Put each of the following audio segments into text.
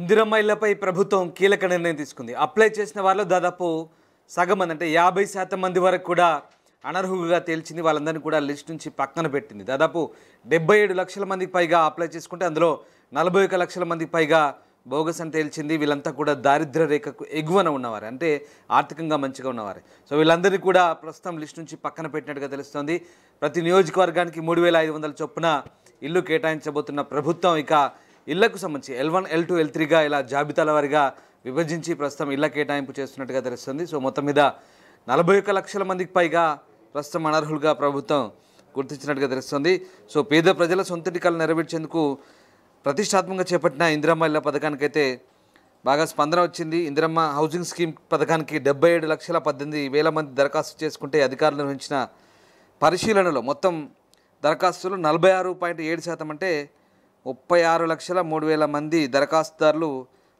ఇందిరమ్మ ఇళ్లపై ప్రభుత్వం కీలక నిర్ణయం తీసుకుంది. అప్లై చేసిన వారిలో దాదాపు సగం మంది అంటే 50% మంది వరకు కూడా అనర్హులుగా తేల్చింది. వాళ్ళందరినీ కూడా లిస్ట్ నుంచి పక్కన పెట్టింది. దాదాపు 77 లక్షల మందికి పైగా అప్లై చేసుకుంటే అందులో 41 లక్షల మందికి పైగా బోగస్ అని తేల్చింది. వీళ్ళంతా కూడా దారిద్ర్య రేఖకు ఎగువన ఉన్నవారు, అంటే ఆర్థికంగా మంచిగా ఉన్నవారు. సో వీళ్ళందరినీ కూడా ప్రస్తుతం లిస్ట్ నుంచి పక్కన పెట్టినట్టుగా తెలుస్తోంది. ప్రతి నియోజకవర్గానికి 3500 చొప్పున ఇల్లు కేటాయించబోతున్న ప్రభుత్వం ఇక ఇళ్లకు సంబంధించి L1, L2, L3గా ఇలా జాబితాల వారిగా విభజించి ప్రస్తుతం ఇళ్ల కేటాయింపు చేస్తున్నట్టుగా తెలుస్తుంది. సో మొత్తం మీద 41 లక్షల మందికి పైగా ప్రస్తుతం అనర్హులుగా ప్రభుత్వం గుర్తించినట్టుగా తెలుస్తుంది. సో పేద ప్రజల సొంతటి కళ నెరవేర్చేందుకు ప్రతిష్టాత్మకంగా చేపట్టిన ఇందిరమ్మ ఇళ్ల పథకానికైతే బాగా స్పందన వచ్చింది. ఇందిరమ్మ హౌసింగ్ స్కీమ్ పథకానికి 77,18,000 మంది దరఖాస్తు చేసుకుంటే అధికారులు నిర్వహించిన పరిశీలనలో మొత్తం దరఖాస్తులు 46.7% అంటే 36,03,000 మంది దరఖాస్తుదారులు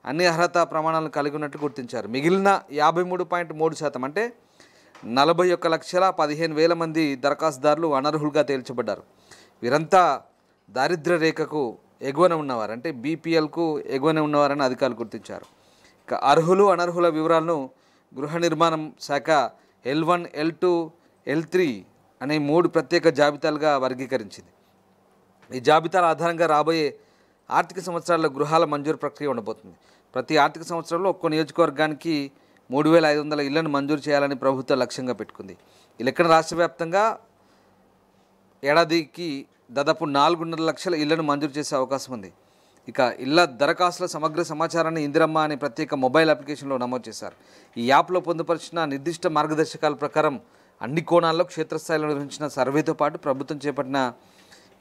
అన్ని అర్హత ప్రమాణాలను కలిగి ఉన్నట్టు గుర్తించారు. మిగిలిన 53.3% అంటే 41,15,000 మంది దరఖాస్తుదారులు అనర్హులుగా తేల్చబడ్డారు. వీరంతా దారిద్ర్య రేఖకు ఎగువన ఉన్నవారు, అంటే బీపీఎల్కు ఎగువన ఉన్నవారని అధికారులు గుర్తించారు. ఇక అర్హులు అనర్హుల వివరాలను గృహ నిర్మాణం శాఖ L1, L2, L3 అనే 3 ప్రత్యేక జాబితాలుగా వర్గీకరించింది. ఈ జాబితాల ఆధారంగా రాబోయే ఆర్థిక సంవత్సరాల్లో గృహాల మంజూరు ప్రక్రియ ఉండబోతుంది. ప్రతి ఆర్థిక సంవత్సరంలో ఒక్కో నియోజకవర్గానికి 3,500 ఇళ్లను మంజూరు చేయాలని ప్రభుత్వం లక్ష్యంగా పెట్టుకుంది. ఈ లెక్కన రాష్ట్ర వ్యాప్తంగా ఏడాదికి దాదాపు 4.5 లక్షల ఇళ్లను మంజూరు చేసే అవకాశం ఉంది. ఇక ఇళ్ల దరఖాస్తుల సమగ్ర సమాచారాన్ని ఇందిరమ్మ అనే ప్రత్యేక మొబైల్ అప్లికేషన్లో నమోదు చేశారు. ఈ యాప్లో పొందుపరిచిన నిర్దిష్ట మార్గదర్శకాల ప్రకారం అన్ని కోణాల్లో క్షేత్రస్థాయిలో నిర్వహించిన సర్వేతో పాటు ప్రభుత్వం చేపట్టిన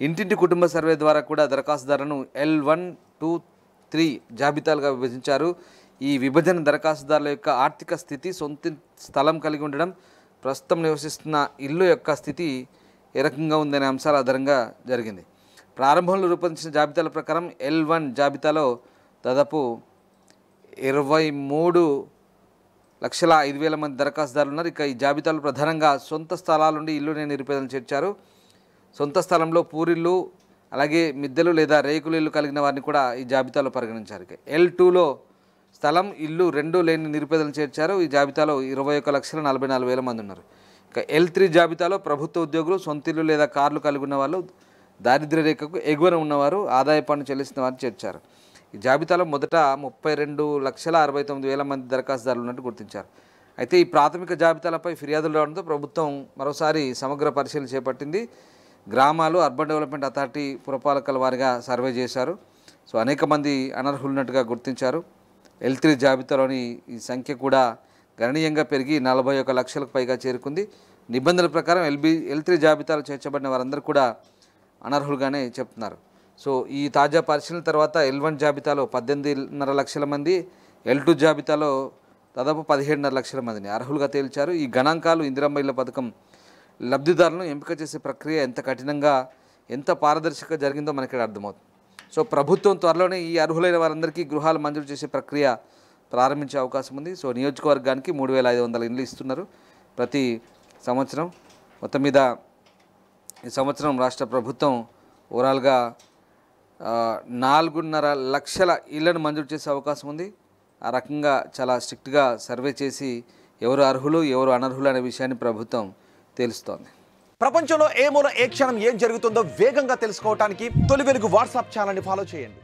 ఇంటింటి కుటుంబ సర్వే ద్వారా కూడా దరఖాస్తుదారులను L1, 2, 3 జాబితాలుగా విభజించారు. ఈ విభజన దరఖాస్తుదారుల యొక్క ఆర్థిక స్థితి, సొంత స్థలం కలిగి ఉండడం, ప్రస్తుతం నివసిస్తున్న ఇల్లు యొక్క స్థితి ఏ రకంగా ఉందనే అంశాల ఆధారంగా జరిగింది. ప్రారంభంలో రూపొందించిన జాబితాల ప్రకారం L1 జాబితాలో దాదాపు 23,05,000 మంది దరఖాస్తుదారులు ఉన్నారు. ఇక ఈ జాబితాలో ప్రధానంగా సొంత స్థలాల నుండి ఇల్లు లేని నిరుపేదలను చేర్చారు. సొంత స్థలంలో పూరిళ్ళు, అలాగే మిద్దెలు లేదా రేకులు ఇల్లు కలిగిన వారిని కూడా ఈ జాబితాలో పరిగణించారు. ఇక L2లో స్థలం, ఇల్లు రెండూ లేని నిరుపేదలను చేర్చారు. ఈ జాబితాలో 21,44,000 మంది ఉన్నారు. ఇక L3 జాబితాలో ప్రభుత్వ ఉద్యోగులు, సొంత ఇల్లు లేదా కార్లు కలిగి ఉన్న వాళ్ళు, దారిద్ర్య రేఖకు ఎగువన ఉన్నవారు, ఆదాయ పన్ను చెల్లిస్తున్న వారిని చేర్చారు. ఈ జాబితాలో మొదట 32,69,000 మంది దరఖాస్తుదారులు ఉన్నట్టు గుర్తించారు. అయితే ఈ ప్రాథమిక జాబితాలపై ఫిర్యాదులు రావడంతో ప్రభుత్వం మరోసారి సమగ్ర పరిశీలన చేపట్టింది. గ్రామాలు, అర్బన్ డెవలప్మెంట్ అథారిటీ పురపాలకల వారిగా సర్వే చేశారు. సో అనేక మంది అనర్హులున్నట్టుగా గుర్తించారు. L3 జాబితాలోని ఈ సంఖ్య కూడా గణనీయంగా పెరిగి 41 లక్షలకు పైగా చేరుకుంది. నిబంధనల ప్రకారం L3 జాబితాలో చేర్చబడిన వారందరూ కూడా అనర్హులుగానే చెప్తున్నారు. సో ఈ తాజా పరిశీలన తర్వాత L1 జాబితాలో 18.5 లక్షల మంది, L2 జాబితాలో దాదాపు 17.5 లక్షల మందిని అర్హులుగా తేల్చారు. ఈ గణాంకాలు ఇందిరమ్మ ఇళ్ల పథకం లబ్ధిదారులను ఎంపిక చేసే ప్రక్రియ ఎంత కఠినంగా, ఎంత పారదర్శకంగా జరిగిందో మనకి ఇక్కడ అర్థమవుతుంది. సో ప్రభుత్వం త్వరలోనే ఈ అర్హులైన వారందరికీ గృహాలు మంజూరు చేసే ప్రక్రియ ప్రారంభించే అవకాశం ఉంది. సో నియోజకవర్గానికి 3,500 ఇండ్లు ఇస్తున్నారు ప్రతి సంవత్సరం. మొత్తం మీద ఈ సంవత్సరం రాష్ట్ర ప్రభుత్వం ఓవరాల్గా 4.5 లక్షల ఇళ్లను మంజూరు చేసే అవకాశం ఉంది. ఆ రకంగా చాలా స్ట్రిక్ట్గా సర్వే చేసి ఎవరు అర్హులు, ఎవరు అనర్హులు అనే విషయాన్ని ప్రభుత్వం తెలుస్తోంది. ప్రపంచంలో ఏ మూల ఏ క్షణం ఏం జరుగుతుందో వేగంగా తెలుసుకోవడానికి తొలి వెలుగు వాట్సాప్ ఛానల్ని ఫాలో చేయండి.